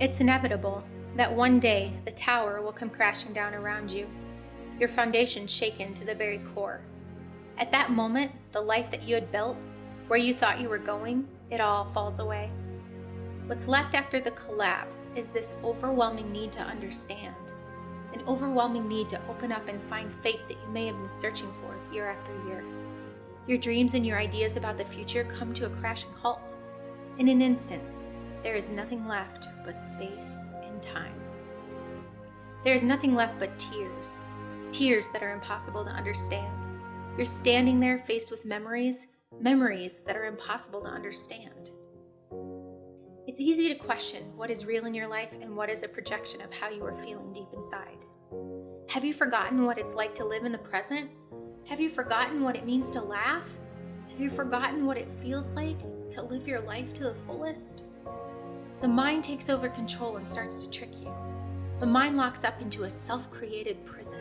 It's inevitable that one day the tower will come crashing down around you, your foundation shaken to the very core. At that moment, the life that you had built, where you thought you were going, it all falls away. What's left after the collapse is this overwhelming need to understand, an overwhelming need to open up and find faith that you may have been searching for year after year. Your dreams and your ideas about the future come to a crashing halt. In an instant, there is nothing left but space and time. There is nothing left but tears, tears that are impossible to understand. You're standing there faced with memories that are impossible to understand. It's easy to question what is real in your life and what is a projection of how you are feeling deep inside. Have you forgotten what it's like to live in the present? Have you forgotten what it means to laugh? Have you forgotten what it feels like to live your life to the fullest? The mind takes over control and starts to trick you. The mind locks up into a self-created prison.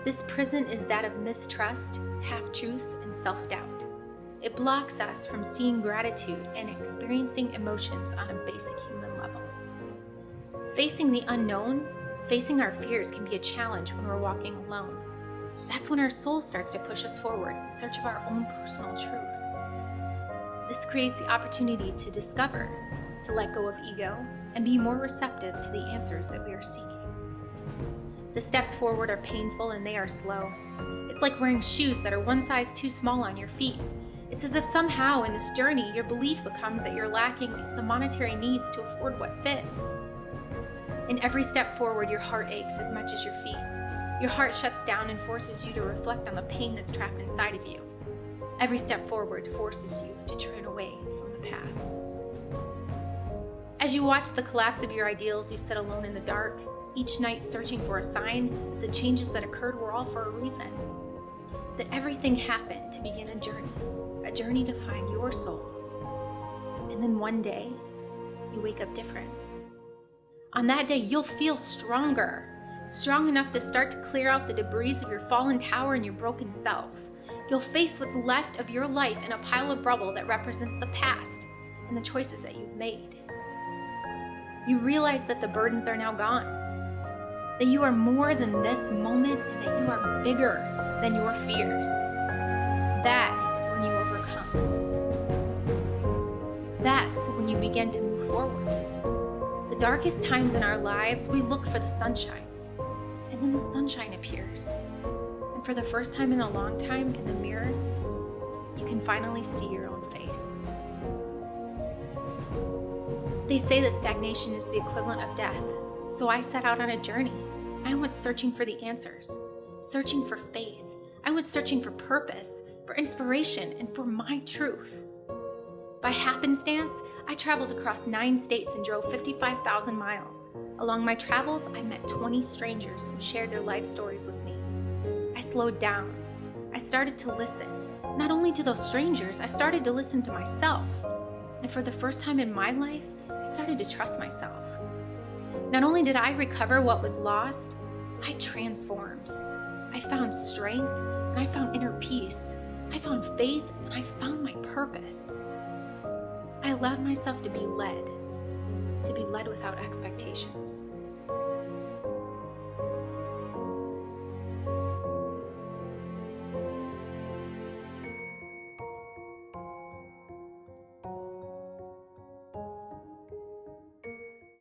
This prison is that of mistrust, half-truths, and self-doubt. It blocks us from seeing gratitude and experiencing emotions on a basic human level. Facing the unknown, facing our fears can be a challenge when we're walking alone. That's when our soul starts to push us forward in search of our own personal truth. This creates the opportunity to discover, to let go of ego, and be more receptive to the answers that we are seeking. The steps forward are painful and they are slow. It's like wearing shoes that are one size too small on your feet. It's as if somehow in this journey your belief becomes that you're lacking the monetary needs to afford what fits. In every step forward, your heart aches as much as your feet. Your heart shuts down and forces you to reflect on the pain that's trapped inside of you. Every step forward forces you to turn away from the past. As you watch the collapse of your ideals, you sit alone in the dark, each night searching for a sign that the changes that occurred were all for a reason. That everything happened to begin a journey to find your soul. And then one day, you wake up different. On that day, you'll feel stronger, strong enough to start to clear out the debris of your fallen tower and your broken self. You'll face what's left of your life in a pile of rubble that represents the past and the choices that you've made. You realize that the burdens are now gone, that you are more than this moment and that you are bigger than your fears. That is when you overcome. That's when you begin to move forward. The darkest times in our lives, we look for the sunshine, and then the sunshine appears. And for the first time in a long time, in the mirror, you can finally see your own face. They say that stagnation is the equivalent of death, so I set out on a journey. I went searching for the answers, searching for faith. I went searching for purpose, for inspiration, and for my truth. By happenstance, I traveled across 9 states and drove 55,000 miles. Along my travels, I met 20 strangers who shared their life stories with me. I slowed down. I started to listen. Not only to those strangers, I started to listen to myself. And for the first time in my life, I started to trust myself. Not only did I recover what was lost, I transformed. I found strength and I found inner peace. I found faith and I found my purpose. I allowed myself to be led without expectations.